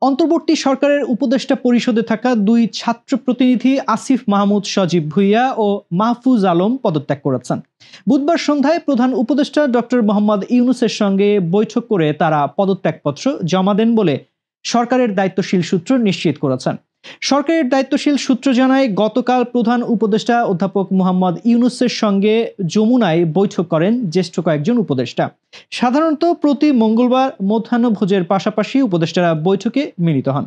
অন্তর্বর্তী সরকারের উপদেষ্টা পরিষদে থাকা দুই ছাত্র প্রতিনিধি আসিফ মাহমুদ সজীব ভুঁইয়া ও মাহফুজ আলম পদত্যাগ করেছেন। বুধবার সন্ধ্যায় প্রধান উপদেষ্টা ডক্টর মোহাম্মদ ইউনূসের সঙ্গে বৈঠক করে তারা পদত্যাগপত্র জমা দেন বলে সরকারের দায়িত্বশীল সূত্র নিশ্চিত করেছেন। সরকারের দায়িত্বশীল সূত্র জানায়, গতকাল প্রধান উপদেষ্টা অধ্যাপক মোহাম্মদ ইউনূসের সঙ্গে যমুনায় বৈঠক করেন জ্যেষ্ঠ কয়েকজন উপদেষ্টা। সাধারণত প্রতি মঙ্গলবার মধ্যাহ্নভোজের পাশাপাশি উপদেষ্টারা বৈঠকে মিলিত হন।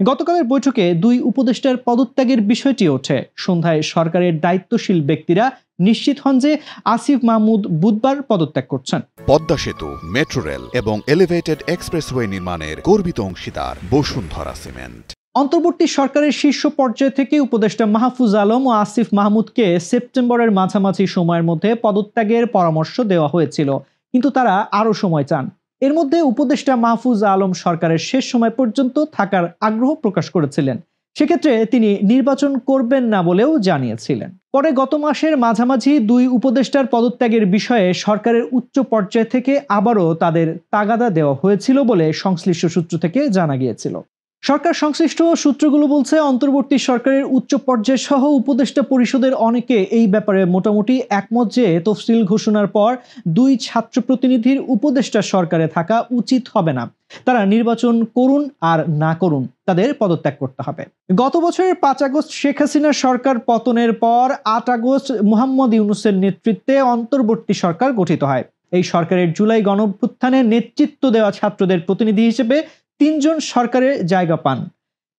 গতকালের বৈঠকে দুই উপদেষ্টার পদত্যাগের বিষয়টি ওঠে। সন্ধ্যায় সরকারের দায়িত্বশীল ব্যক্তিরা নিশ্চিত হন যে আসিফ মাহমুদ বুধবার পদত্যাগ করছেন। পদ্মা সেতু, মেট্রো রেল এবং এলিভেটেড এক্সপ্রেসওয়ে নির্মাণের গর্বিত অংশীদার বসুন্ধরা সিমেন্ট। অন্তর্বর্তী সরকারের শীর্ষ পর্যায় থেকে উপদেষ্টা মাহফুজ আলম ও আসিফ মাহমুদকে সেপ্টেম্বরের মাঝামাঝি সময়ের মধ্যে পদত্যাগের পরামর্শ দেওয়া হয়েছিল, কিন্তু তারা আরও সময় চান। এর মধ্যে উপদেষ্টা মাহফুজ আলম সরকারের শেষ সময় পর্যন্ত থাকার আগ্রহ প্রকাশ করেছিলেন। সেক্ষেত্রে তিনি নির্বাচন করবেন না বলেও জানিয়েছিলেন। পরে গত মাসের মাঝামাঝি দুই উপদেষ্টার পদত্যাগের বিষয়ে সরকারের উচ্চ পর্যায় থেকে আবারও তাদের তাগাদা দেওয়া হয়েছিল বলে সংশ্লিষ্ট সূত্র থেকে জানা গিয়েছিল। সরকার সংশ্লিষ্ট সূত্রগুলো বলছে, অন্তর্বর্তী সরকারের উচ্চ পর্যায় সহ উপদেষ্টা পরিষদের অনেকে এই ব্যাপারে মোটামুটি একমত যে তফসিল ঘোষণার পর দুই ছাত্র প্রতিনিধির উপদেষ্টা সরকারে থাকা উচিত হবে না। তারা নির্বাচন করুন আর না করুন, তাদের পদত্যাগ করতে হবে। গত বছরের 5 আগস্ট শেখ হাসিনার সরকার পতনের পর 8 আগস্ট মোহাম্মদ ইউনূসের নেতৃত্বে অন্তর্বর্তী সরকার গঠিত হয়। এই সরকারের জুলাই গণঅভ্যুত্থানে নেতৃত্ব দেওয়া ছাত্রদের প্রতিনিধি হিসেবে 3 জন সরকারে জায়গা পান।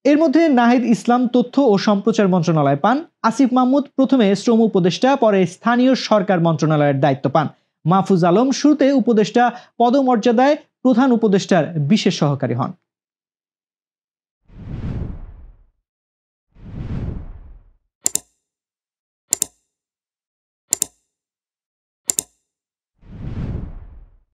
এর মধ্যে নাহিদ ইসলাম তথ্য ও সম্প্রচার মন্ত্রণালয় পান। আসিফ মাহমুদ প্রথমে শ্রম উপদেষ্টা, পরে স্থানীয় সরকার মন্ত্রণালয়ের দায়িত্ব পান। মাহফুজ আলম শুরুতে উপদেষ্টা পদমর্যাদায় প্রধান উপদেষ্টার বিশেষ সহকারী হন।